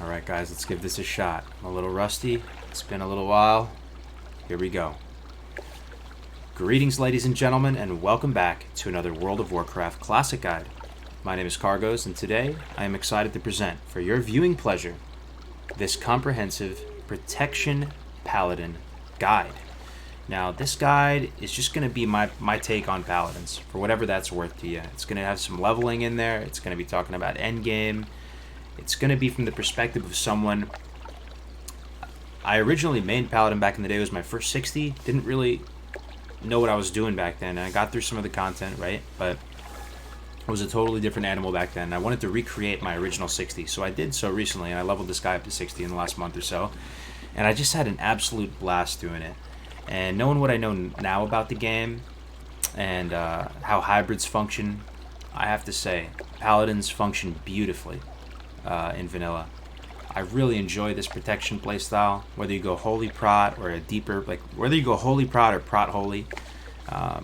Alright guys, let's give this a shot. I'm a little rusty. It's been a little while. Here we go. Greetings ladies and gentlemen, and welcome back to another World of Warcraft Classic Guide. My name is Cargos, and today I am excited to present, for your viewing pleasure, this comprehensive Protection Paladin guide. Now, this guide is just going to be my take on Paladins, for whatever that's worth to you. It's going to have some leveling in there. It's going to be talking about endgame. It's going to be from the perspective of someone... I originally mained Paladin back in the day. It was my first 60. Didn't really know what I was doing back then. I got through some of the content, right? But it was a totally different animal back then. I wanted to recreate my original 60. So I did so recently, and I leveled this guy up to 60 in the last month or so. And I just had an absolute blast doing it. And knowing what I know now about the game and how hybrids function, I have to say, Paladins function beautifully in vanilla. I really enjoy this protection playstyle, whether you go holy prot or a deeper, like whether you go holy prot or prot holy,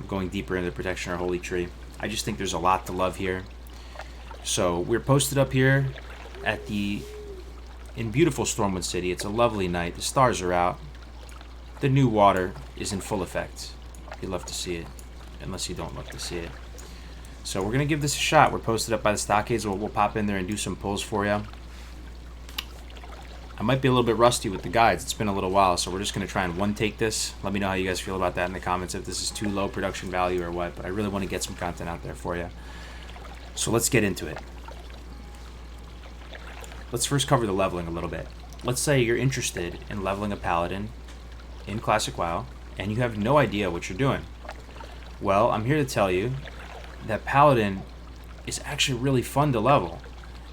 going deeper into protection or holy tree. I just think there's a lot to love here. So we're posted up here at in beautiful Stormwind City. It's a lovely night. The stars are out. The new water is in full effect. You love to see it, unless you don't love to see it. So we're gonna give this a shot. We're posted up by the stockades. We'll pop in there and do some pulls for you. I might be a little bit rusty with the guides. It's been a little while, so we're just gonna try and one take this. Let me know how you guys feel about that in the comments, if this is too low production value or what. But I really want to get some content out there for you. So let's get into it. Let's first cover the leveling a little bit. Let's say you're interested in leveling a paladin in Classic WoW, and you have no idea what you're doing. Well, I'm here to tell you that Paladin is actually really fun to level.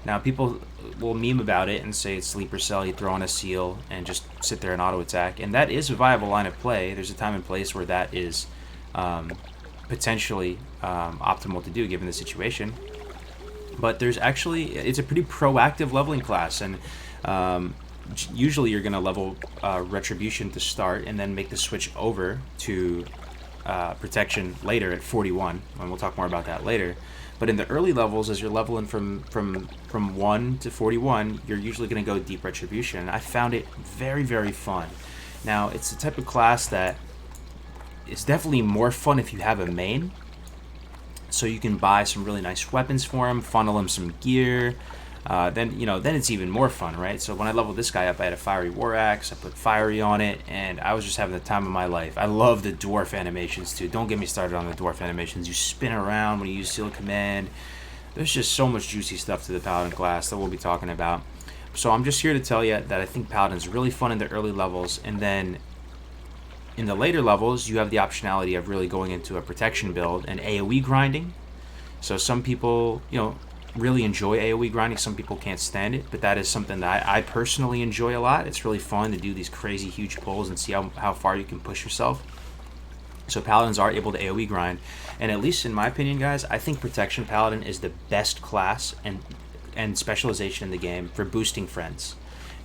Now, people will meme about it and say it's sleeper cell, you throw on a seal and just sit there and auto attack, and that is a viable line of play. There's a time and place where that is potentially optimal to do given the situation. But there's actually, it's a pretty proactive leveling class, and usually you're going to level Retribution to start and then make the switch over to Protection later at 41, and we'll talk more about that later. But in the early levels, as you're leveling from 1 to 41, you're usually going to go Deep Retribution. I found it very, very fun. Now, it's the type of class that is definitely more fun if you have a main. So you can buy some really nice weapons for him, funnel him some gear. Then it's even more fun, right? So when I leveled this guy up, I had a fiery war axe. I put fiery on it, and I was just having the time of my life. I love the dwarf animations too. Don't get me started on the dwarf animations. You spin around when you use Seal Command. There's just so much juicy stuff to the Paladin class that we'll be talking about. So I'm just here to tell you that I think Paladin's really fun in the early levels, and then in the later levels, you have the optionality of really going into a protection build and AoE grinding. So some people, really enjoy AoE grinding. Some people can't stand it, but that is something that I personally enjoy a lot. It's really fun to do these crazy huge pulls and see how far you can push yourself. So Paladins are able to AoE grind, and at least in my opinion, guys, I think Protection Paladin is the best class and specialization in the game for boosting friends.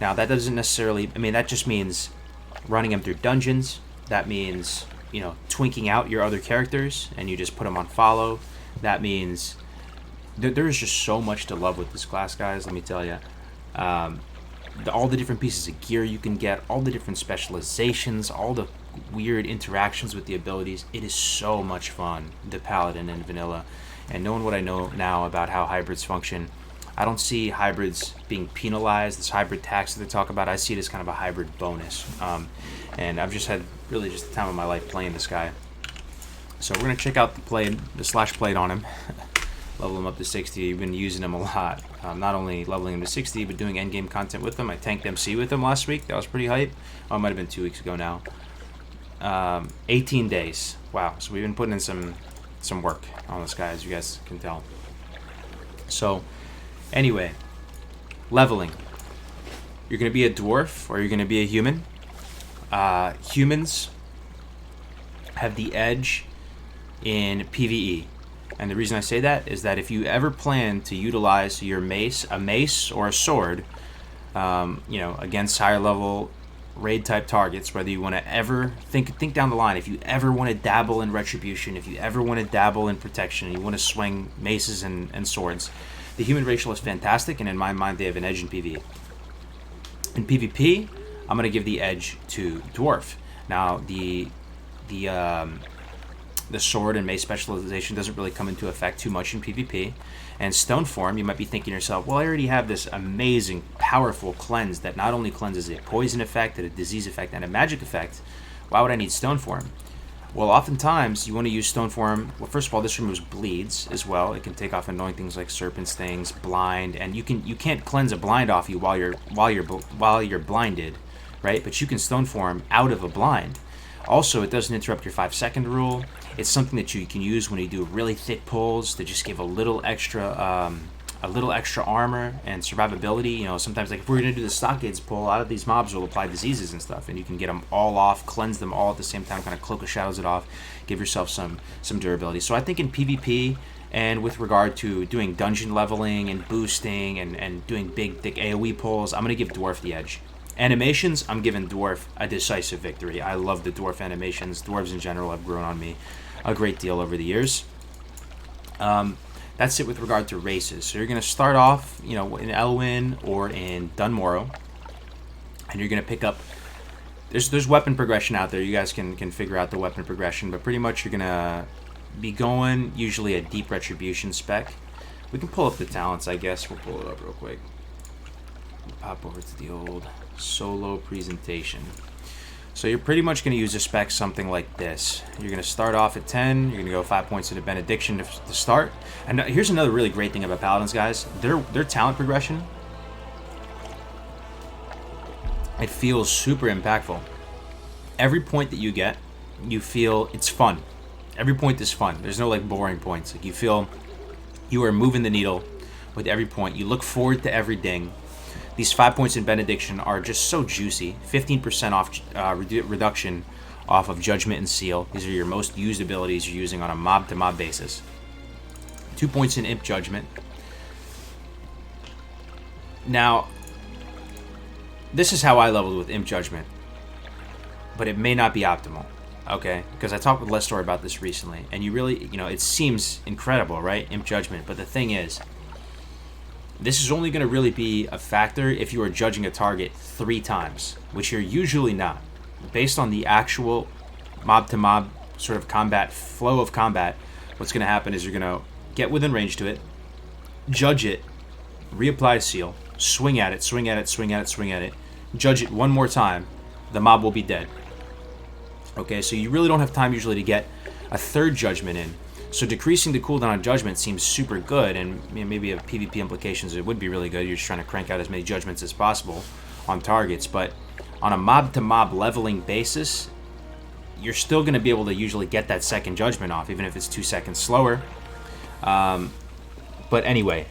Now, that doesn't necessarily, that just means running them through dungeons. That means, twinking out your other characters and you just put them on follow. That means there is just so much to love with this class, guys, let me tell you. All the different pieces of gear you can get, all the different specializations, all the weird interactions with the abilities. It is so much fun, the Paladin and vanilla. And knowing what I know now about how hybrids function, I don't see hybrids being penalized. This hybrid tax that they talk about, I see it as kind of a hybrid bonus. And I've just had really just the time of my life playing this guy. So we're going to check out the slash plate on him. Level him up to 60. I've been using him a lot. Not only leveling him to 60, but doing endgame content with him. I tanked MC with him last week. That was pretty hype. Oh, it might have been 2 weeks ago now. 18 days. Wow. So we've been putting in some work on this guy, as you guys can tell. So, anyway, leveling. You're going to be a dwarf, or you're going to be a human. Humans have the edge in PvE. And the reason I say that is that if you ever plan to utilize your a mace or a sword, against higher level raid type targets, whether you want to ever think down the line, if you ever want to dabble in Retribution, if you ever want to dabble in Protection, and you want to swing maces and swords, the human racial is fantastic, and in my mind, they have an edge in PvE. In PvP, I'm going to give the edge to Dwarf. Now, the sword and mace specialization doesn't really come into effect too much in PvP. And Stone Form, you might be thinking to yourself, well, I already have this amazing, powerful cleanse that not only cleanses a poison effect, a disease effect, and a magic effect. Why would I need Stone Form? Well, oftentimes you want to use Stone Form. Well, first of all, this removes bleeds as well. It can take off annoying things like serpent stings, blind, and you can't cleanse a blind off you while you're blinded, right? But you can Stone Form out of a blind. Also, it doesn't interrupt your 5-second rule. It's something that you can use when you do really thick pulls to just give a little extra armor and survivability. You know, sometimes, like if we're gonna do the Stockades pull, a lot of these mobs will apply diseases and stuff, and you can get them all off, cleanse them all at the same time, kind of Cloak of Shadows it off, give yourself some durability. So I think in PvP and with regard to doing dungeon leveling and boosting and doing big thick AoE pulls, I'm gonna give Dwarf the edge. Animations, I'm giving Dwarf a decisive victory. I love the Dwarf animations. Dwarves in general have grown on me a great deal over the years. That's it with regard to races. So you're going to start off, you know, in Elwyn or in Dunmorrow, and you're going to pick up. There's weapon progression out there. You guys can figure out the weapon progression, but pretty much you're going to be going usually a deep retribution spec. We can pull up the talents, I guess. We'll pull it up real quick. Pop over to the old solo presentation. So you're pretty much going to use a spec something like this. You're going to start off at 10. You're going to go 5 points into Benediction to start. And here's another really great thing about Paladins, guys. Their talent progression, it feels super impactful. Every point that you get, you feel it's fun. Every point is fun. There's no like boring points. Like you feel you are moving the needle with every point. You look forward to every ding. These 5 points in Benediction are just so juicy. 15% off reduction off of Judgment and Seal. These are your most used abilities you're using on a mob-to-mob basis. 2 points in Imp Judgment. Now, this is how I leveled with Imp Judgment, but it may not be optimal, okay? Because I talked with Lestor about this recently, and you really, you know, it seems incredible, right? Imp Judgment, but the thing is, this is only going to really be a factor if you are judging a target 3 times, which you're usually not. Based on the actual mob-to-mob sort of combat, flow of combat, what's going to happen is you're going to get within range to it, judge it, reapply Seal, swing at it, swing at it, swing at it, swing at it, judge it one more time, the mob will be dead. Okay, so you really don't have time usually to get a 3rd judgment in. So decreasing the cooldown on Judgment seems super good, and maybe a PvP implications it would be really good. You're just trying to crank out as many Judgments as possible on targets, but on a mob-to-mob leveling basis, you're still going to be able to usually get that 2nd Judgment off, even if it's 2 seconds slower. But anyway,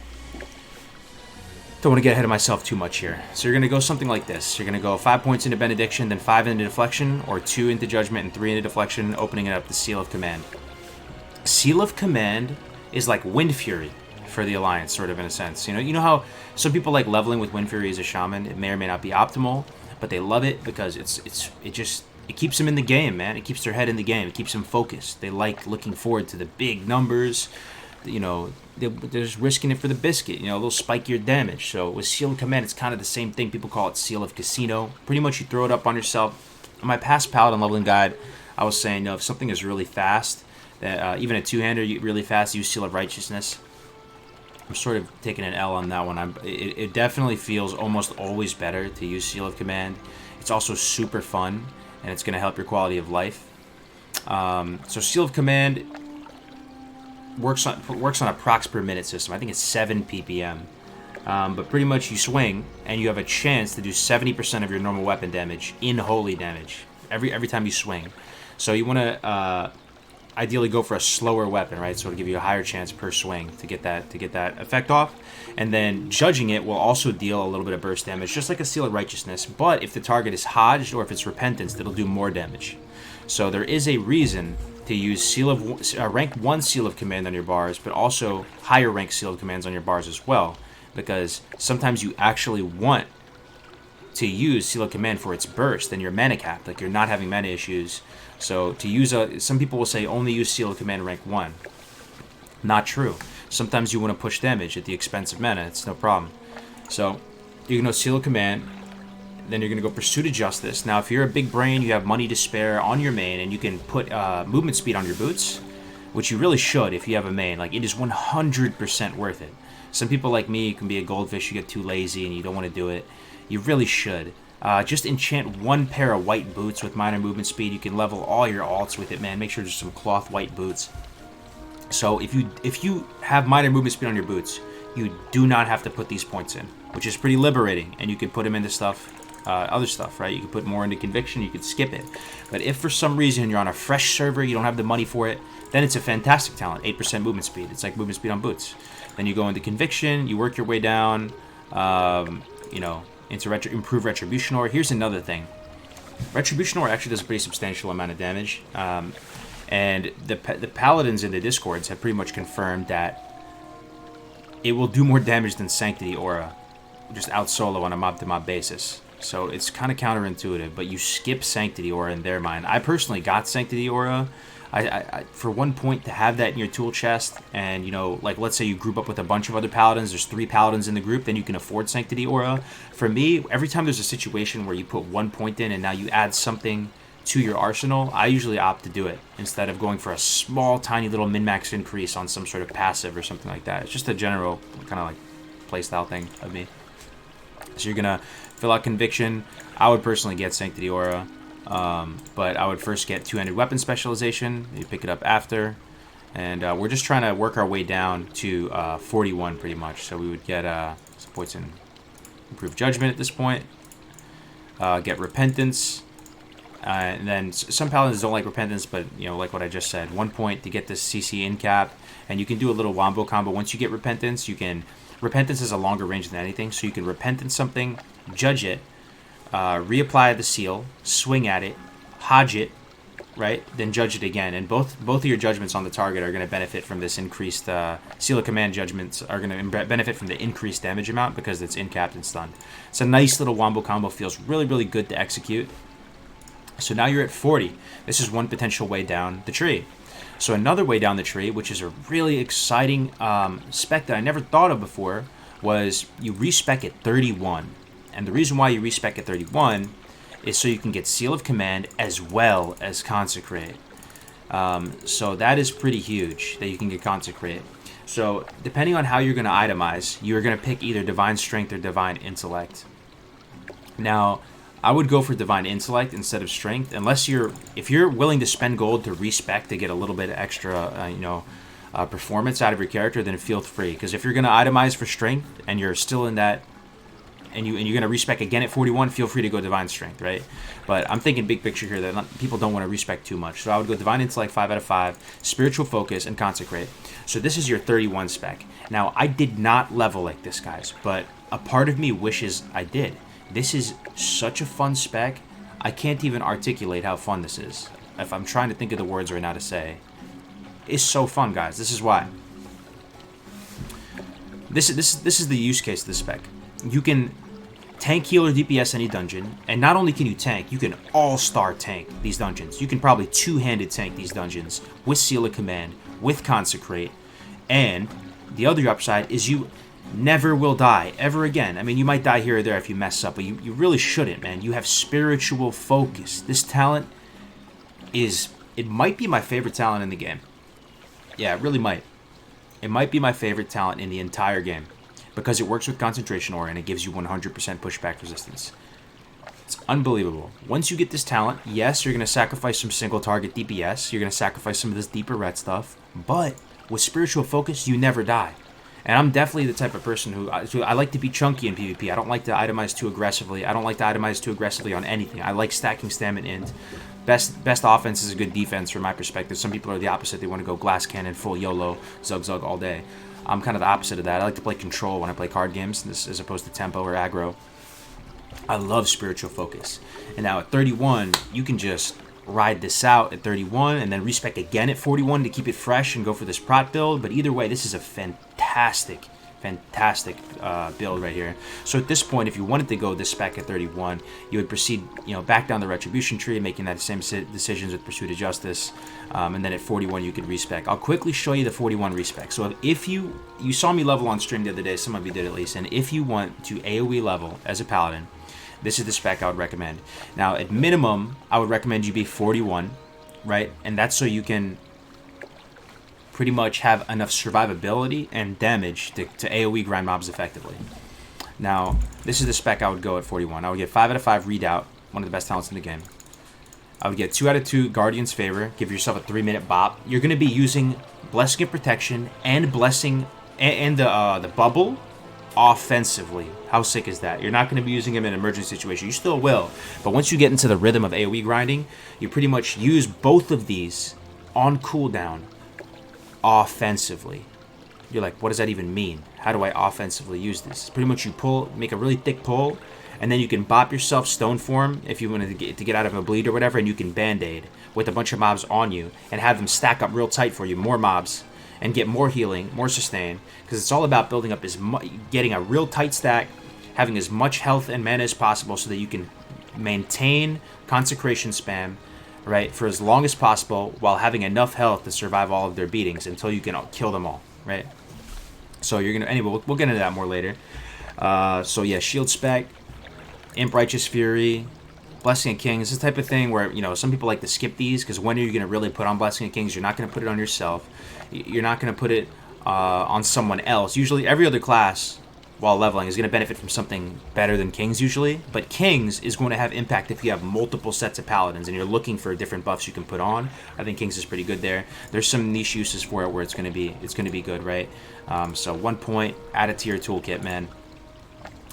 don't want to get ahead of myself too much here. So you're going to go something like this. You're going to go 5 points into Benediction, then 5 into Deflection, or 2 into Judgment and 3 into Deflection, opening it up to Seal of Command. Seal of Command is like Wind Fury for the Alliance, sort of in a sense. You know how some people like leveling with Wind Fury as a shaman. It may or may not be optimal, but they love it because it keeps them in the game, man. It keeps their head in the game. It keeps them focused. They like looking forward to the big numbers. You know, they're just risking it for the biscuit. You know, they'll spike your damage. So with Seal of Command, it's kind of the same thing. People call it Seal of Casino. Pretty much you throw it up on yourself. In my past Paladin leveling guide, I was saying, if something is really fast, that even a 2-hander really fast, use Seal of Righteousness. I'm sort of taking an L on that one. It definitely feels almost always better to use Seal of Command. It's also super fun, and it's going to help your quality of life. So Seal of Command works on a procs per minute system. I think it's 7 ppm. But pretty much you swing, and you have a chance to do 70% of your normal weapon damage in holy damage every time you swing. So you want to ideally go for a slower weapon, right? So it'll give you a higher chance per swing to get that effect off. And then judging it will also deal a little bit of burst damage, just like a Seal of Righteousness. But if the target is Hodged or if it's Repentance, it'll do more damage. So there is a reason to use rank 1 Seal of Command on your bars, but also higher rank Seal of Commands on your bars as well, because sometimes you actually want to use Seal of Command for its burst and your mana cap, like you're not having mana issues. So to use some people will say only use Seal of Command rank 1. Not true. Sometimes you want to push damage at the expense of mana. It's no problem. So you can go Seal of Command, then you're going to go Pursuit of Justice. Now, if you're a big brain, you have money to spare on your main, and you can put movement speed on your boots, which you really should if you have a main. Like, it is 100% worth it. Some people like me, you can be a goldfish, you get too lazy and you don't want to do it. You really should. Just enchant one pair of white boots with minor movement speed. You can level all your alts with it, man. Make sure there's some cloth white boots. So if you have minor movement speed on your boots, you do not have to put these points in, which is pretty liberating. And you can put them into stuff, other stuff, right? You can put more into Conviction, you can skip it. But if for some reason you're on a fresh server, you don't have the money for it, then it's a fantastic talent, 8% movement speed. It's like movement speed on boots. Then you go into Conviction, you work your way down, you know, into improve Retribution Aura. Here's another thing. Retribution Aura actually does a pretty substantial amount of damage. And the Paladins in the Discords have pretty much confirmed that it will do more damage than Sanctity Aura, just out solo on a mob-to-mob basis. So it's kind of counterintuitive, but you skip Sanctity Aura in their mind. I personally got Sanctity Aura. I for one point, to have that in your tool chest, and, you know, like, let's say you group up with a bunch of other Paladins, there's 3 Paladins in the group, then you can afford Sanctity Aura. For me, every time there's a situation where you put 1 point in and now you add something to your arsenal, I usually opt to do it instead of going for a small, tiny little min-max increase on some sort of passive or something like that. It's just a general kind of like playstyle thing of me. So you're gonna fill out Conviction. I would personally get Sanctity Aura, but I would first get two-handed weapon specialization. You pick it up after, and we're just trying to work our way down to 41 pretty much. So we would get some points in Improved Judgment at this point. Get Repentance. And then some Paladins don't like Repentance, but, you know, like what I just said, 1 point to get this CC in cap, and you can do a little wombo combo. Once you get Repentance, you can... Repentance is a longer range than anything, so you can Repentance something, judge it, reapply the seal, swing at it, hodge it, right? Then judge it again, and both of your judgments on the target are going to benefit from this increased... Seal of Command judgments are going to benefit from the increased damage amount because it's in-capped and stunned. It's a nice little wombo combo, feels really, really good to execute. So now you're at 40. This is one potential way down the tree. So another way down the tree, which is a really exciting spec that I never thought of before, was you respec at 31. And the reason why you respec at 31 is so you can get Seal of Command as well as Consecrate. So that is pretty huge that you can get Consecrate. So depending on how you're going to itemize, you're going to pick either Divine Strength or Divine Intellect. Now, I would go for Divine Intellect instead of Strength, unless if you're willing to spend gold to respec to get a little bit of extra, performance out of your character, then feel free. Because if you're going to itemize for Strength and you're still in that, and you're going to respec again at 41, feel free to go Divine Strength, right? But I'm thinking big picture here that people don't want to respec too much. So I would go Divine Intellect 5 out of 5, Spiritual Focus, and Consecrate. So this is your 31 spec. Now, I did not level like this, guys, but a part of me wishes I did. This is such a fun spec. I can't even articulate how fun this is. If I'm trying to think of the words right now to say. It's so fun, guys. This is why. This is the use case of this spec. You can tank, heal, or DPS any dungeon. And not only can you tank, you can all-star tank these dungeons. You can probably two-handed tank these dungeons with Seal of Command, with Consecrate. And the other upside is you never will die ever again. I mean, you might die here or there if you mess up, but you really shouldn't, man. You have Spiritual Focus. This talent it might be my favorite talent in the game. Yeah, it really might. It might be my favorite talent in the entire game because it works with Concentration Aura and it gives you 100% pushback resistance. It's unbelievable. Once you get this talent, yes, you're going to sacrifice some single target DPS. You're going to sacrifice some of this deeper red stuff, but with Spiritual Focus, you never die. And I'm definitely the type of person who I like to be chunky in PvP. I don't like to itemize too aggressively. I don't like to itemize too aggressively on anything. I like stacking stamina int. Best offense is a good defense from my perspective. Some people are the opposite. They want to go glass cannon, full YOLO, zug all day. I'm kind of the opposite of that. I like to play control when I play card games as opposed to tempo or aggro. I love Spiritual Focus. And now at 31, you can just ride this out at 31 and then respec again at 41 to keep it fresh and go for this prot build. But either way, this is a fantastic build right here. So at this point, if you wanted to go this spec at 31, you would proceed, back down the Retribution tree, making that same decisions with Pursuit of Justice, and then at 41 you could respec. I'll quickly show you the 41 respec. So if you saw me level on stream the other day, some of you did at least, and if you want to AoE level as a Paladin, this is the spec I would recommend. Now, at minimum, I would recommend you be 41, right? And that's so you can pretty much have enough survivability and damage to AoE grind mobs effectively. Now, this is the spec I would go at 41. I would get 5 out of 5 Redoubt, one of the best talents in the game. I would get 2 out of 2 Guardian's Favor, give yourself a 3-minute bop. You're going to be using Blessing of Protection and Blessing and the Bubble offensively. How sick is that? You're not going to be using them in an emergency situation. You still will. But once you get into the rhythm of AoE grinding, you pretty much use both of these on cooldown offensively. You're like, what does that even mean? How do I offensively use this? Pretty much you pull, make a really thick pull, and then you can bop yourself stone form if you wanted to get out of a bleed or whatever, and you can band-aid with a bunch of mobs on you and have them stack up real tight for you, more mobs, and get more healing, more sustain, because it's all about building up getting a real tight stack, having as much health and mana as possible so that you can maintain consecration spam, right, for as long as possible while having enough health to survive all of their beatings until you can kill them all, right? So you're gonna, anyway, we'll get into that more later. So yeah, shield spec, Imp Righteous Fury, Blessing of Kings, this type of thing where, you know, some people like to skip these because when are you going to really put on Blessing of Kings? You're not going to put it on yourself. You're not going to put it on someone else. Usually every other class while leveling is going to benefit from something better than Kings usually, but Kings is going to have impact if you have multiple sets of Paladins and you're looking for different buffs you can put on. I think Kings is pretty good there. There's some niche uses for it where it's going to be good, right? So 1 point, add it to your toolkit, man.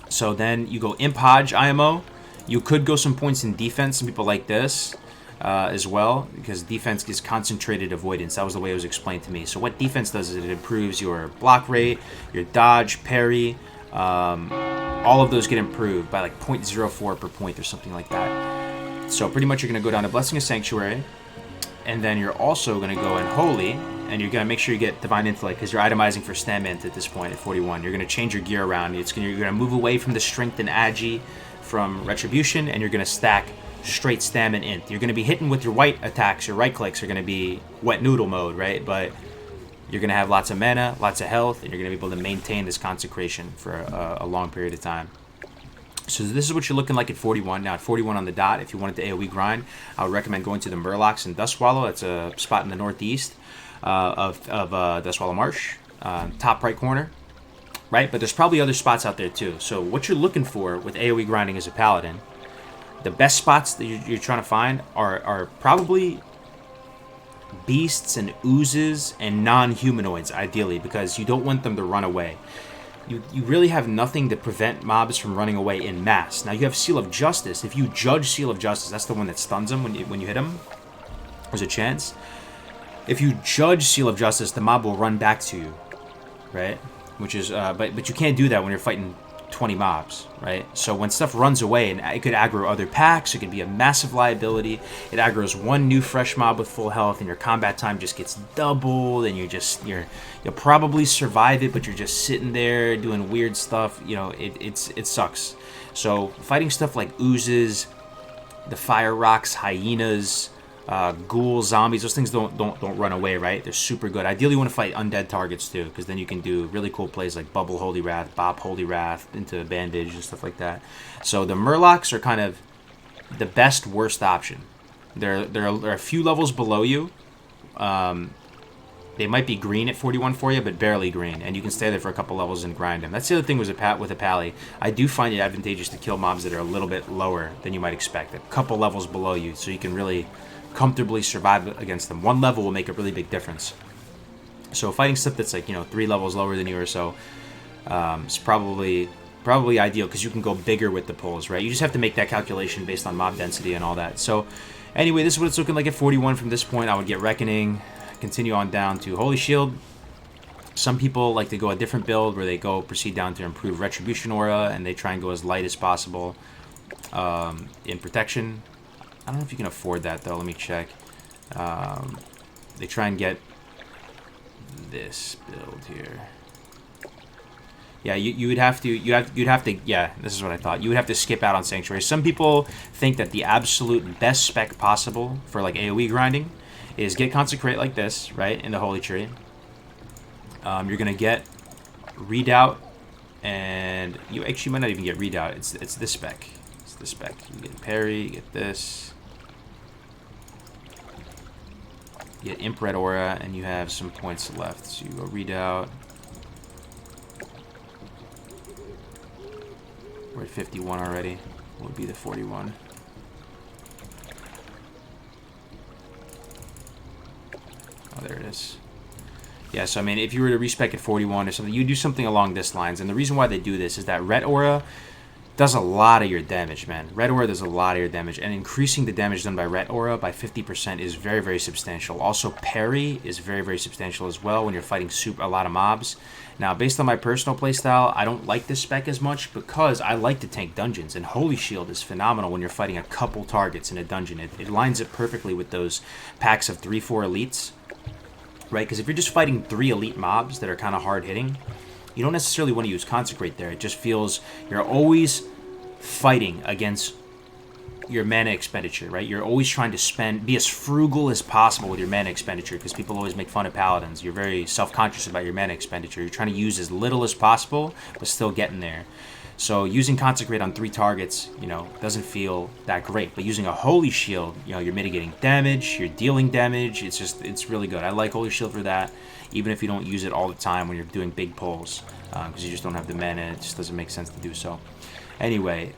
So then you go Imp Hodge IMO. You could go some points in defense. Some people like this as well, because defense gives concentrated avoidance. That was the way it was explained to me. So what defense does is it improves your block rate, your dodge, parry. All of those get improved by like 0.04 per point or something like that. So pretty much you're going to go down to Blessing of Sanctuary, and then you're also going to go in Holy, and you're going to make sure you get Divine Intellect because you're itemizing for Stamint at this point at 41. You're going to change your gear around. You're going to move away from the Strength and Agi from Retribution, and you're going to stack straight Stam and Int. You're going to be hitting with your white attacks. Your right clicks are going to be wet noodle mode, right? But you're going to have lots of mana, lots of health, and you're going to be able to maintain this consecration for a long period of time. So this is what you're looking like at 41. Now at 41 on the dot, if you wanted to AoE grind, I would recommend going to the Murlocs and Dustswallow. It's a spot in the northeast of Dustswallow Marsh, top right corner. Right, but there's probably other spots out there too. So what you're looking for with AoE grinding as a Paladin, the best spots that you're trying to find are probably beasts and oozes and non-humanoids, ideally, because you don't want them to run away. You really have nothing to prevent mobs from running away in mass. Now you have Seal of Justice. If you judge Seal of Justice, that's the one that stuns them when you hit them. There's a chance. If you judge Seal of Justice, the mob will run back to you, right? Which is, but you can't do that when you're fighting 20 mobs, right? So when stuff runs away, and it could aggro other packs, it could be a massive liability. It aggroes one new fresh mob with full health, and your combat time just gets doubled, and you'll probably survive it, but you're just sitting there doing weird stuff. You know, it sucks. So fighting stuff like oozes, the fire rocks, hyenas, ghouls, zombies, those things don't run away, right? They're super good. Ideally you want to fight undead targets too, because then you can do really cool plays like Bubble Holy Wrath, Bop Holy Wrath into Bandage and stuff like that. So the Murlocs are kind of the best worst option. They're a few levels below you. They might be green at 41 for you, but barely green, and you can stay there for a couple levels and grind them. That's the other thing with a Pally. I do find it advantageous to kill mobs that are a little bit lower than you might expect, a couple levels below you, so you can really comfortably survive against them. One level will make a really big difference. So fighting stuff that's like, 3 levels lower than you or so is probably ideal, because you can go bigger with the pulls, right? You just have to make that calculation based on mob density and all that. So anyway, this is what it's looking like at 41 from this point. I would get Reckoning, continue on down to Holy Shield. Some people like to go a different build where they proceed down to improve Retribution Aura, and they try and go as light as possible in Protection. I don't know if you can afford that though. Let me check. They try and get this build here. Yeah, you'd have to. Yeah, this is what I thought. You would have to skip out on Sanctuary. Some people think that the absolute best spec possible for like AoE grinding is get Consecrate like this, right, in the Holy Tree. You're gonna get Redoubt, and you actually might not even get Redoubt. It's this spec. It's the spec. You get parry, you get this. You get Imp Red Aura, and you have some points left. So you go Redoubt. We're at 51 already. What would be the 41? Oh, there it is. Yeah, so I mean, if you were to respec at 41 or something, you do something along this lines. And the reason why they do this is that Red Aura does a lot of your damage, man. Red Aura does a lot of your damage, and increasing the damage done by Red Aura by 50% is very, very substantial. Also, parry is very, very substantial as well when you're fighting a lot of mobs. Now, based on my personal playstyle, I don't like this spec as much because I like to tank dungeons, and Holy Shield is phenomenal when you're fighting a couple targets in a dungeon. It lines up perfectly with those packs of 3-4 elites, right? Because if you're just fighting 3 elite mobs that are kind of hard-hitting, you don't necessarily want to use Consecrate there. It just feels you're always fighting against your mana expenditure, right? You're always trying to be as frugal as possible with your mana expenditure, because people always make fun of paladins. You're very self-conscious about your mana expenditure. You're trying to use as little as possible, but still getting there. So using Consecrate on 3 targets, you know, doesn't feel that great. But using a Holy Shield, you know, you're mitigating damage, you're dealing damage. It's really good. I like Holy Shield for that, even if you don't use it all the time when you're doing big pulls, because you just don't have the mana. It just doesn't make sense to do so. Anyway,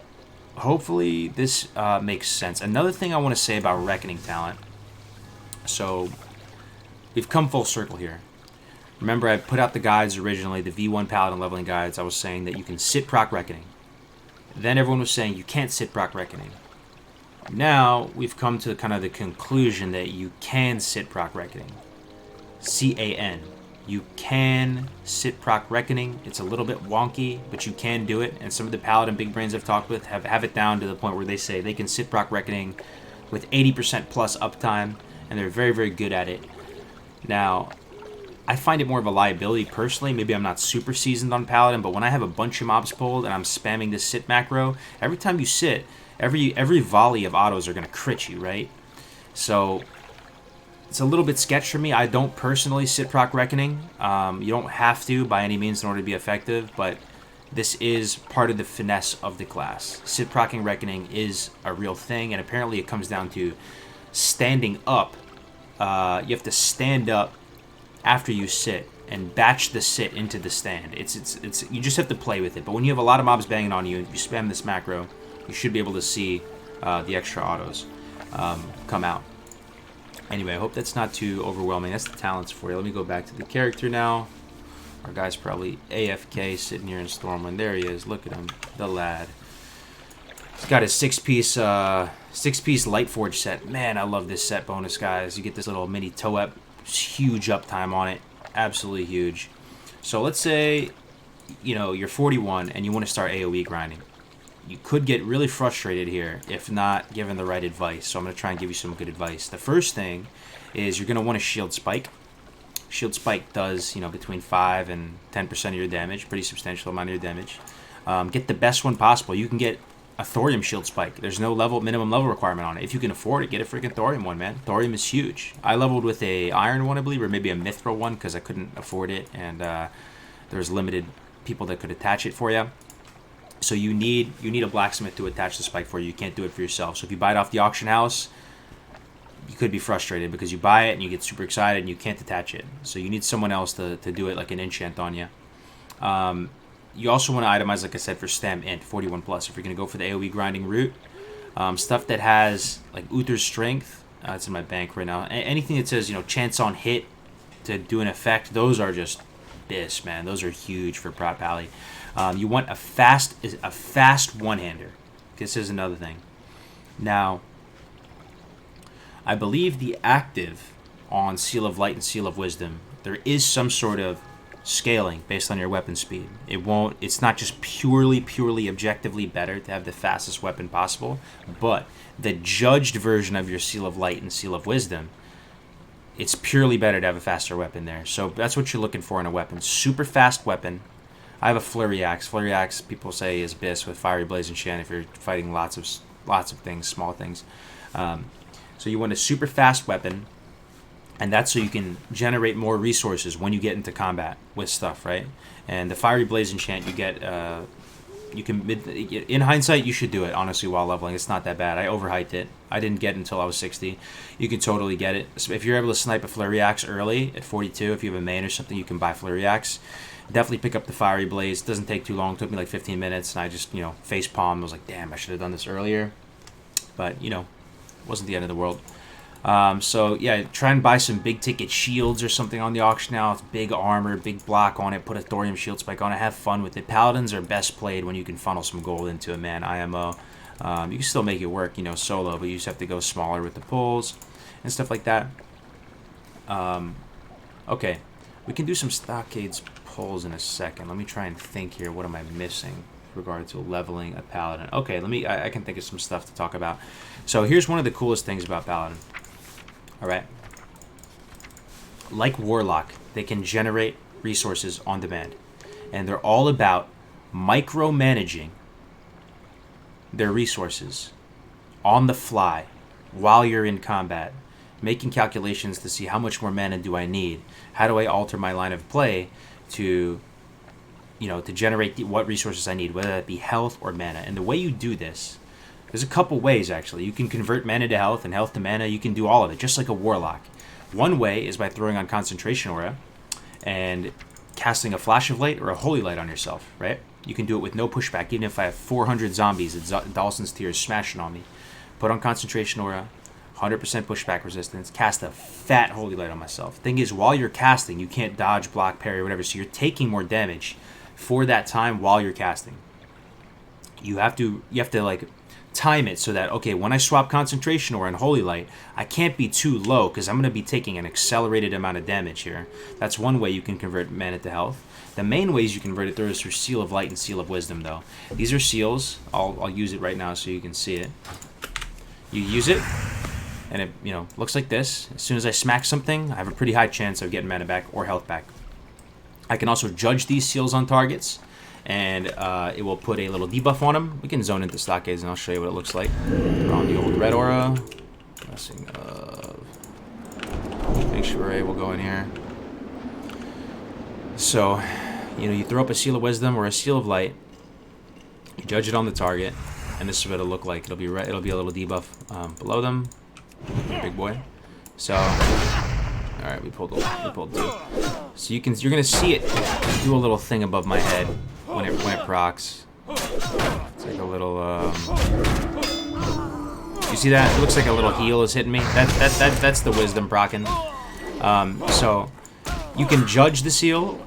hopefully this makes sense. Another thing I want to say about Reckoning talent. So we've come full circle here. Remember, I put out the guides originally, the V1 Paladin leveling guides. I was saying that you can sit proc Reckoning. Then everyone was saying you can't sit proc Reckoning. Now we've come to kind of the conclusion that you can sit proc Reckoning. C-A-N. You can sit proc Reckoning. It's a little bit wonky, but you can do it. And some of the Paladin big brains I've talked with have it down to the point where they say they can sit proc Reckoning with 80% plus uptime, and they're very, very good at it. Now, I find it more of a liability personally. Maybe I'm not super seasoned on Paladin, but when I have a bunch of mobs pulled and I'm spamming this sit macro, every time you sit, every volley of autos are going to crit you, right? So it's a little bit sketch for me. I don't personally sit proc Reckoning. You don't have to by any means in order to be effective, but this is part of the finesse of the class. Sit procking Reckoning is a real thing, and apparently it comes down to standing up. You have to stand up after you sit and batch the sit into the stand. It's you just have to play with it. But when you have a lot of mobs banging on you and you spam this macro, you should be able to see the extra autos come out. Anyway, I hope that's not too overwhelming. That's the talents for you. Let me go back to the character now. Our guy's probably AFK sitting here in Stormwind. There he is. Look at him, the lad. He's got his six-piece Lightforge set. Man, I love this set bonus, guys. You get this little mini toe-up. Huge uptime on it, absolutely huge. So let's say, you know, you're 41 and you want to start AoE grinding. You could get really frustrated here if not given the right advice. So I'm going to try and give you some good advice. The first thing is you're going to want to Shield Spike. Shield Spike does, you know, between 5 and 10% of your damage, pretty substantial amount of your damage. Get the best one possible. You can get a Thorium Shield Spike. There's no minimum level requirement on it. If you can afford it, get a freaking Thorium one, man. Thorium is huge. I leveled with a Iron one, I believe, or maybe a Mithril one because I couldn't afford it, and there was limited people that could attach it for you. So you need a blacksmith to attach the spike for you. You can't do it for yourself. So if you buy it off the auction house, you could be frustrated because you buy it and you get super excited and you can't attach it. So you need someone else to do it like an enchant on you. You also want to itemize, like I said, for stem int 41 plus if you're going to go for the AoE grinding route. Stuff that has like Uther's strength, it's in my bank right now. Anything that says, you know, chance on hit to do an effect, those are just this, man. Those are huge for prop pally. You want a fast one-hander. This is another thing. Now, I believe the active on Seal of Light and Seal of Wisdom, there is some sort of scaling based on your weapon speed. It's not just purely objectively better to have the fastest weapon possible, but the judged version of your Seal of Light and Seal of Wisdom, it's purely better to have a faster weapon there. So that's what you're looking for in a weapon. Super fast weapon. I have a Flurry Axe. Flurry Axe, people say, is BIS with Fiery Blaze Enchant if you're fighting lots of things, small things. So you want a super fast weapon, and that's so you can generate more resources when you get into combat with stuff, right? And the Fiery Blaze Enchant, you get You can, in hindsight, you should do it, honestly, while leveling. It's not that bad. I overhyped it. I didn't get it until I was 60. You can totally get it. So if you're able to snipe a Flurry Axe early at 42, if you have a main or something, you can buy Flurry Axe. Definitely pick up the Fiery Blaze. It doesn't take too long. It took me like 15 minutes, and I just, face palmed. I was like, damn, I should have done this earlier. But, it wasn't the end of the world. So, yeah, try and buy some big-ticket shields or something on the auction house. Big armor, big block on it. Put a thorium shield spike on it. Have fun with it. Paladins are best played when you can funnel some gold into it, man. IMO. You can still make it work, solo, but you just have to go smaller with the pulls and stuff like that. Okay. We can do some Stockades pulls in a second. Let me try and think here. What am I missing with regard to leveling a Paladin? Okay, I can think of some stuff to talk about. So here's one of the coolest things about Paladin. Alright. Like Warlock, they can generate resources on demand. And they're all about micromanaging their resources on the fly while you're in combat. Making calculations to see how much more mana do I need. How do I alter my line of play to, to generate what resources I need, whether that be health or mana. And the way you do this, there's a couple ways, actually. You can convert mana to health and health to mana. You can do all of it, just like a Warlock. One way is by throwing on Concentration Aura and casting a Flash of Light or a Holy Light on yourself, right? You can do it with no pushback, even if I have 400 zombies at Dawson's Tears smashing on me. Put on Concentration Aura, 100% pushback resistance, cast a fat Holy Light on myself. Thing is, while you're casting, you can't dodge, block, parry, or whatever, so you're taking more damage for that time while you're casting. You have to like time it so that, okay, when I swap Concentration Aura and Holy Light, I can't be too low because I'm going to be taking an accelerated amount of damage here. That's one way you can convert mana to health. The main ways you convert it through is through Seal of Light and Seal of Wisdom, though. These are seals. I'll use it right now so you can see it. You use it, and it looks like this. As soon as I smack something, I have a pretty high chance of getting mana back or health back. I can also judge these seals on targets, and it will put a little debuff on them. We can zone into Stockades, and I'll show you what it looks like. Put on the old red aura. Messing up. Make sure we're able to go in here. So, you throw up a Seal of Wisdom or a Seal of Light. You judge it on the target, and this is what it'll look like. It'll be a little debuff below them. Big boy. So, all right, we pulled two. So you're gonna see it do a little thing above my head when it procs. It's like a little. You see that? It looks like a little heal is hitting me. That's the Wisdom proccing. So you can judge the seal.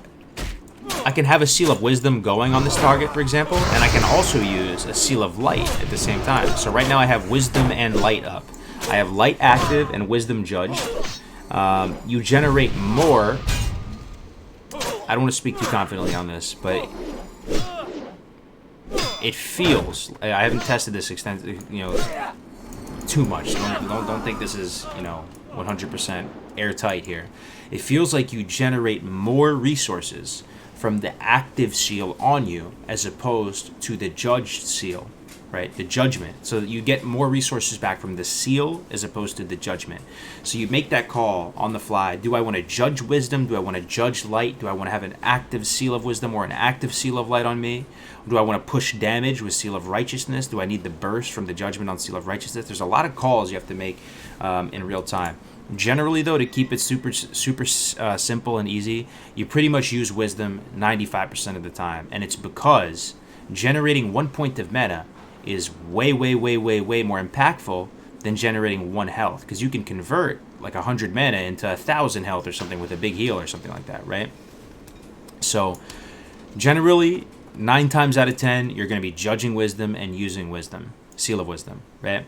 I can have a Seal of Wisdom going on this target, for example, and I can also use a Seal of Light at the same time. So right now I have Wisdom and Light up. I have Light active and Wisdom judged. You generate more. I don't want to speak too confidently on this, but it feels. I haven't tested this too much. Don't think this is 100% airtight here. It feels like you generate more resources from the active seal on you as opposed to the judged seal, right? The judgment. So that you get more resources back from the seal as opposed to the judgment. So you make that call on the fly. Do I want to judge wisdom? Do I want to judge light? Do I want to have an active seal of wisdom or an active seal of light on me? Do I want to push damage with seal of righteousness? Do I need the burst from the judgment on seal of righteousness? There's a lot of calls you have to make in real time. Generally, though, to keep it super simple and easy, you pretty much use wisdom 95% of the time. And it's because generating 1 point of mana is way more impactful than generating 1 health. Because you can convert like 100 mana into 1,000 health or something with a big heal or something like that, right? So generally, 9 times out of 10, you're going to be judging wisdom and using wisdom, Seal of Wisdom, right?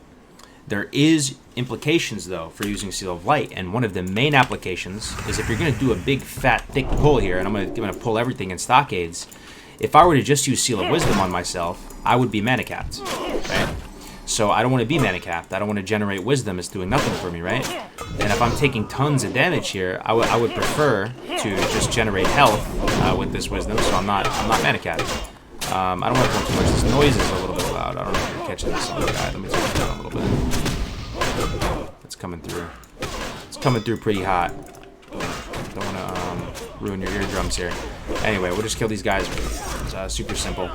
There is implications, though, for using Seal of Light, and one of the main applications is if you're going to do a big, fat, thick pull here, and I'm going to pull everything in Stockades, if I were to just use Seal of Wisdom on myself, I would be mana capped, right? So I don't want to be mana capped. I don't want to generate wisdom. It's doing nothing for me, right? And if I'm taking tons of damage here, I would prefer to just generate health with this wisdom, so I'm not mana capped. I don't want to pull too much. This noise is a little bit loud. I don't know if you're catching this on the guy. Let me turn it down a little bit. It's coming through. It's coming through pretty hot. Don't want to ruin your eardrums here. Anyway, we'll just kill these guys. It's super simple.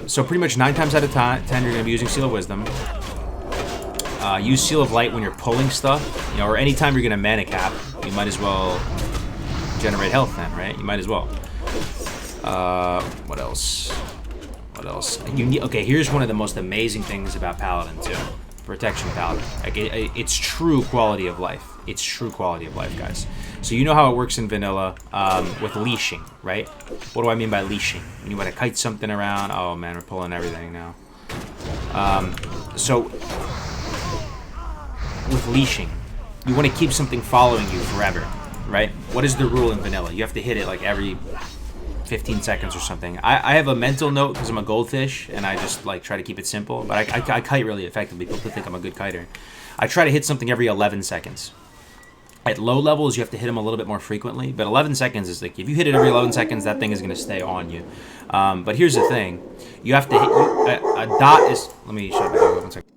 So pretty much 9 times out of 10, you're going to be using Seal of Wisdom. Use Seal of Light when you're pulling stuff, you know, or anytime you're going to mana cap, you might as well generate health then, right? You might as well. What else? What else? Okay, here's one of the most amazing things about Paladin too. Protection Paladin. Like it's true quality of life. It's true quality of life, guys. So you know how it works in vanilla with leashing, right? What do I mean by leashing? When you want to kite something around. Oh man, we're pulling everything now. So with leashing, you want to keep something following you forever, right? What is the rule in vanilla? You have to hit it like every 15 seconds or something. I have a mental note because I'm a goldfish and I just like try to keep it simple, but I kite really effectively. People think I'm a good kiter. I try to hit something every 11 seconds. At low levels, you have to hit them a little bit more frequently, but 11 seconds is like, if you hit it every 11 seconds, that thing is going to stay on you. But here's the thing. You have to hit, a dot is, let me show you 1 second.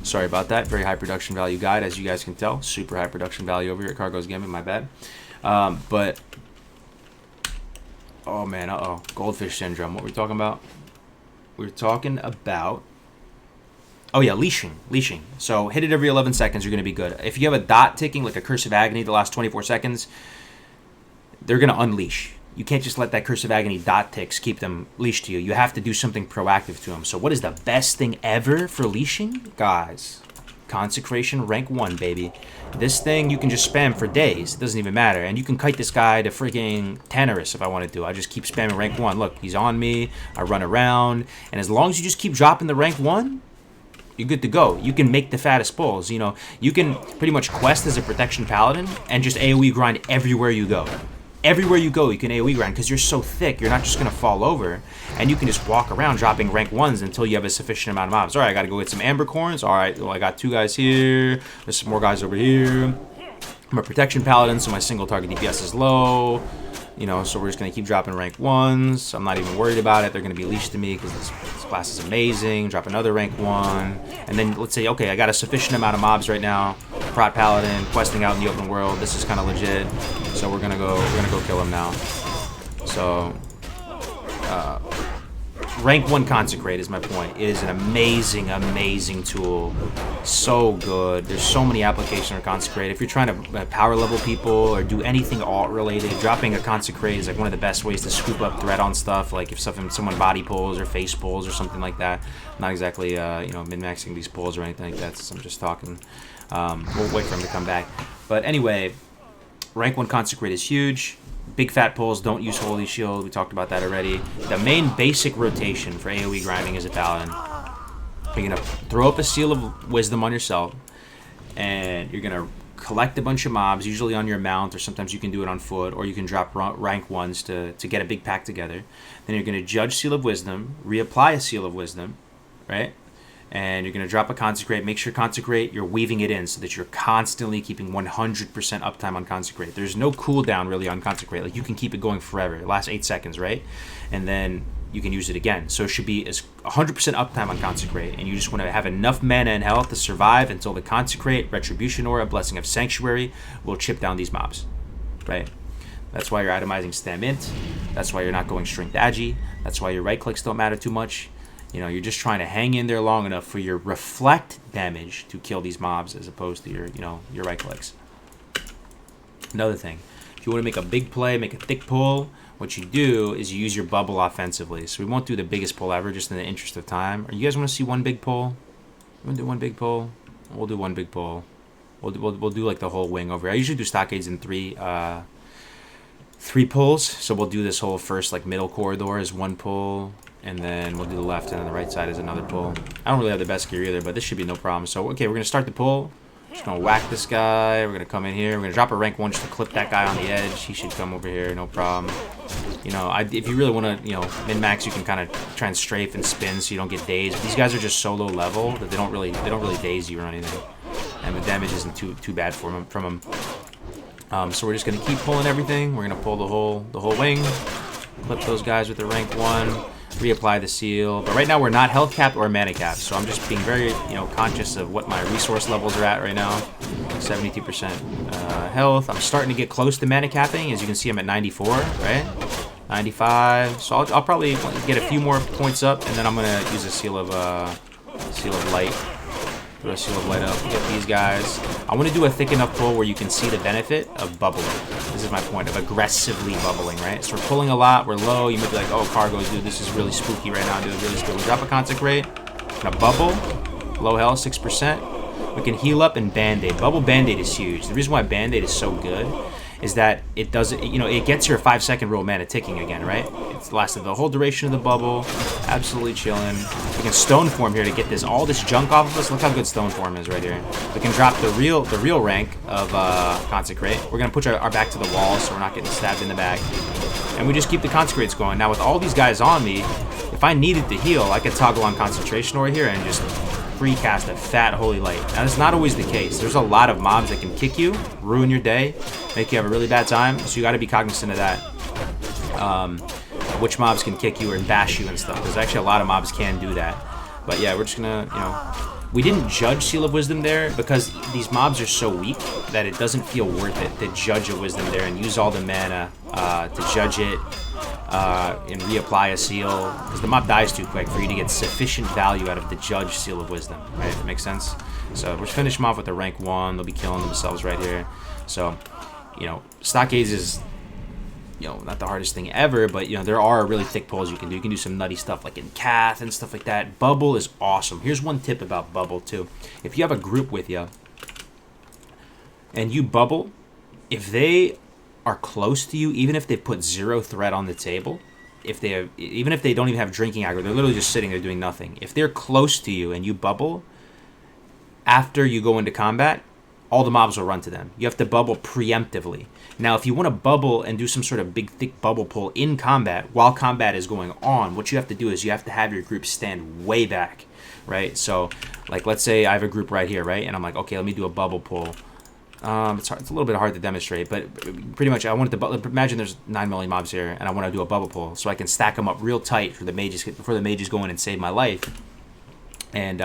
Sorry about that. Very high production value guide, as you guys can tell. Super high production value over here at Cargo's Gaming, my bad. But, oh man, Goldfish syndrome. What were we talking about? We were talking about, oh yeah, leashing. So hit it every 11 seconds, you're going to be good. If you have a dot ticking, like a Curse of Agony, the last 24 seconds, they're going to unleash. You can't just let that Curse of Agony dot ticks keep them leashed to you. You have to do something proactive to them. So what is the best thing ever for leashing? Guys, Consecration rank 1, baby. This thing you can just spam for days. It doesn't even matter. And you can kite this guy to freaking Tenorus if I want to do. I just keep spamming rank 1. Look, he's on me. I run around. And as long as you just keep dropping the rank 1, you're good to go. You can make the fattest pulls. You know, you can pretty much quest as a Protection Paladin and just AoE grind everywhere you go. Everywhere you go, you can AoE grind because you're so thick, you're not just going to fall over. And you can just walk around dropping rank 1s until you have a sufficient amount of mobs. All right, I got to go get some Amber Corns. All right, well, I got 2 guys here. There's some more guys over here. I'm a Protection Paladin, so my single target DPS is low. You know, so we're just going to keep dropping rank 1s. I'm not even worried about it. They're going to be leashed to me because this class is amazing. Drop another rank 1. And then let's say, okay, I got a sufficient amount of mobs right now. Prot Paladin, questing out in the open world. This is kind of legit. So we're gonna go kill him now. So rank 1 Consecrate is my point. It is an amazing tool. So good. There's so many applications for Consecrate. If you're trying to power level people or do anything alt related, dropping a Consecrate is like one of the best ways to scoop up threat on stuff. Like if someone body pulls or face pulls or something like that. I'm not exactly you know, min-maxing these pulls or anything like that. So I'm just talking. We'll wait for him to come back. But anyway, rank 1 Consecrate is huge. Big fat pulls, don't use Holy Shield. We talked about that already. The main basic rotation for AoE grinding is a Paladin. You're going to throw up a Seal of Wisdom on yourself, and you're going to collect a bunch of mobs, usually on your mount, or sometimes you can do it on foot, or you can drop rank 1s to get a big pack together. Then you're going to judge Seal of Wisdom, reapply a Seal of Wisdom, right? And you're going to drop a Consecrate. Make sure Consecrate, you're weaving it in so that you're constantly keeping 100% uptime on Consecrate. There's no cooldown really on Consecrate. Like you can keep it going forever. It lasts 8 seconds, right? And then you can use it again. So it should be as 100% uptime on Consecrate. And you just want to have enough mana and health to survive until the Consecrate, Retribution Aura, Blessing of Sanctuary will chip down these mobs, right? That's why you're itemizing Stam Int. That's why you're not going Strength Agi. That's why your right clicks don't matter too much. You know, you're just trying to hang in there long enough for your reflect damage to kill these mobs as opposed to your, you know, your right clicks. Another thing, if you want to make a big play, make a thick pull, what you do is you use your bubble offensively. So we won't do the biggest pull ever just in the interest of time. Or you guys want to see one big pull? You want to do one big pull? We'll do one big pull. We'll do like the whole wing over here. I usually do stockades in three pulls. So we'll do this whole first like middle corridor as one pull. And then we'll do the left and then the right side is another pull. I don't really have the best gear either, but this should be no problem. So, okay, we're going to start the pull. Just going to whack this guy. We're going to come in here. We're going to drop a rank 1 just to clip that guy on the edge. He should come over here, no problem. You know, if you really want to, you know, min-max, you can kind of try and strafe and spin so you don't get dazed. But these guys are just so low level that they don't really daze you or anything. And the damage isn't too bad from them. So we're just going to keep pulling everything. We're going to pull the whole wing. Clip those guys with the rank 1. Reapply the seal, but right now we're not health capped or mana capped, so I'm just being very, you know, conscious of what my resource levels are at right now. 72% health. I'm starting to get close to mana capping. As you can see, I'm at 94, right? 95. So I'll probably get a few more points up, and then I'm gonna use a seal of light. Throw a seal of light up. Get these guys. I want to do a thick enough pull where you can see the benefit of bubbling. This is my point of aggressively bubbling, right? So we're pulling a lot. We're low. You might be like, oh, cargoes, dude, this is really spooky right now. Dude, really spooky. We drop a consecrate. Gonna bubble. Low health, 6%. We can heal up and band-aid. Bubble band-aid is huge. The reason why band-aid is so good is that it does, you know, it gets your 5-second rule mana ticking again, right? It's lasted the whole duration of the bubble. Absolutely chilling. We can stone form here to get all this junk off of us. Look how good stone form is right here. We can drop the real rank of consecrate. We're gonna push our back to the wall so we're not getting stabbed in the back. And we just keep the consecrates going. Now with all these guys on me, if I needed to heal, I could toggle on concentration over here and just free cast a fat holy light. Now that's not always the case. There's a lot of mobs that can kick you, ruin your day, make you have a really bad time, so you got to be cognizant of that. Which mobs can kick you or bash you and stuff. There's actually a lot of mobs can do that. But yeah, we're just gonna, you know, we didn't judge Seal of Wisdom there because these mobs are so weak that it doesn't feel worth it to judge a Wisdom there and use all the mana to judge it and reapply a seal, because the mob dies too quick for you to get sufficient value out of the judge Seal of Wisdom, right? That makes sense? So we're finish them off with a rank 1. They'll be killing themselves right here. So, you know, stockades is, you know, not the hardest thing ever, but, you know, there are really thick pulls you can do. You can do some nutty stuff like in Cath and stuff like that. Bubble is awesome. Here's one tip about Bubble too. If you have a group with you and you bubble, if they are close to you, even if they put 0 threat on the table, even if they don't even have drinking aggro, they're literally just sitting there doing nothing. If they're close to you and you bubble, after you go into combat, all the mobs will run to them. You have to bubble preemptively. Now, if you want to bubble and do some sort of big, thick bubble pull in combat, while combat is going on, what you have to do is you have to have your group stand way back, right? So, like, let's say I have a group right here, right? And I'm like, okay, let me do a bubble pull. It's a little bit hard to demonstrate, but pretty much I wanted to imagine there's 9 million mobs here, and I want to do a bubble pull so I can stack them up real tight for the mages before the mages go in and save my life. And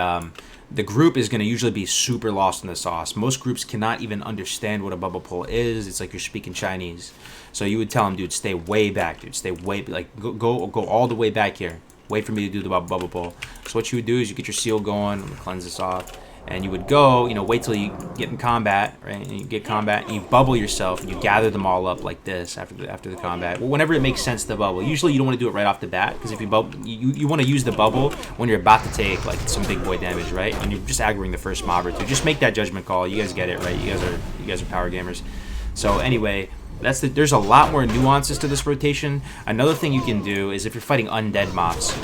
the group is going to usually be super lost in the sauce. Most groups cannot even understand what a bubble pull is. It's like you're speaking Chinese. So you would tell them, dude, stay way back, dude. Stay way, like, go all the way back here. Wait for me to do the bubble pull. So what you would do is you get your seal going, cleanse this off, and you would go, you know, wait till you get in combat, right? And you get combat, and you bubble yourself, and you gather them all up like this after the combat. Well, whenever it makes sense to bubble. Usually you don't want to do it right off the bat, because if you bubble, you want to use the bubble when you're about to take like some big boy damage, right? And you're just aggroing the first mob or two. Just make that judgment call. You guys get it, right? You guys are power gamers. So anyway, there's a lot more nuances to this rotation. Another thing you can do is if you're fighting undead mobs,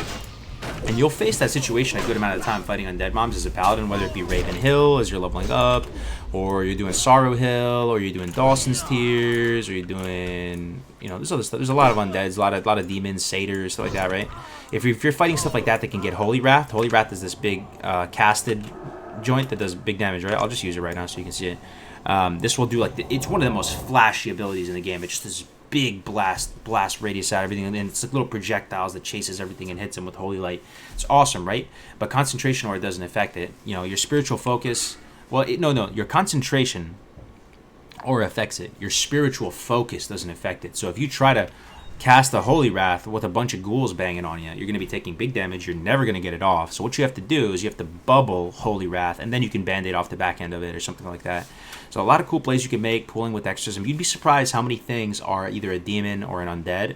and you'll face that situation a good amount of the time fighting undead mobs as a paladin, whether it be Raven Hill as you're leveling up, or you're doing Sorrow Hill, or you're doing Dawson's Tears, or you're doing, you know, there's other stuff. There's a lot of undeads, a lot of demons, satyrs, stuff like that, right? If you're fighting stuff like that can get Holy Wrath. Holy Wrath is this big casted joint that does big damage, right? I'll just use it right now so you can see it. This will do like it's one of the most flashy abilities in the game. It's just this big blast radius out everything, and then it's like little projectiles that chases everything and hits them with holy light. It's awesome, right? But concentration aura doesn't affect it. You know, your spiritual focus, well, your concentration aura affects it. Your spiritual focus doesn't affect it. So if you try to cast a holy wrath with a bunch of ghouls banging on you, you're going to be taking big damage. You're never going to get it off. So what you have to do is you have to bubble holy wrath, and then you can band-aid off the back end of it or something like that. So a lot of cool plays you can make pulling with exorcism. You'd be surprised how many things are either a demon or an undead.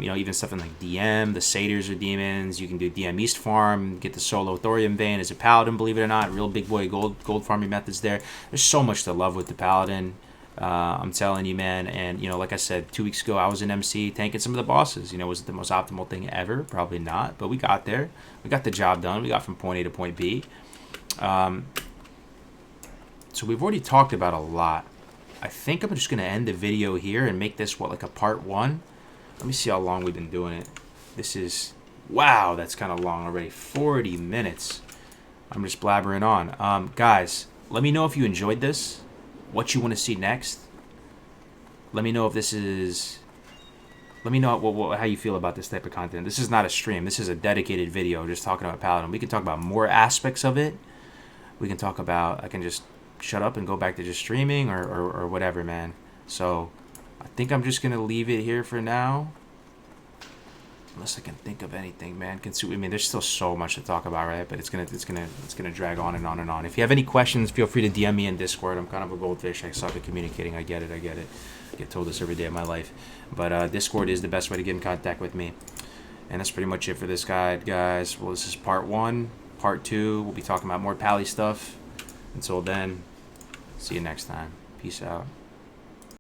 You know, even stuff in like DM, the satyrs are demons. You can do DM East farm, get the solo thorium vein as a paladin, believe it or not. Real big boy gold farming methods there. There's so much to love with the paladin. I'm telling you, man. And, you know, like I said, 2 weeks ago, I was in MC tanking some of the bosses. You know, was it the most optimal thing ever? Probably not, but we got there. We got the job done. We got from point A to point B. So we've already talked about a lot. I think I'm just going to end the video here and make this, like a part 1. Let me see how long we've been doing it. This is, wow, that's kind of long already. 40 minutes. I'm just blabbering on. Guys, let me know if you enjoyed this, what you want to see next. Let me know if this is... Let me know how you feel about this type of content. This is not a stream. This is a dedicated video just talking about Paladin. We can talk about more aspects of it. We can talk about... I can just shut up and go back to just streaming or whatever, man. So I think I'm just gonna leave it here for now. Unless I can think of anything, man. I mean, there's still so much to talk about, right? But it's gonna drag on and on and on. If you have any questions, feel free to DM me in Discord. I'm kind of a goldfish. I suck at communicating. I get it. I get told this every day of my life. But Discord is the best way to get in contact with me. And that's pretty much it for this guide, guys. Well, this is part 1. Part 2, we'll be talking about more Pally stuff. Until then, see you next time. Peace out.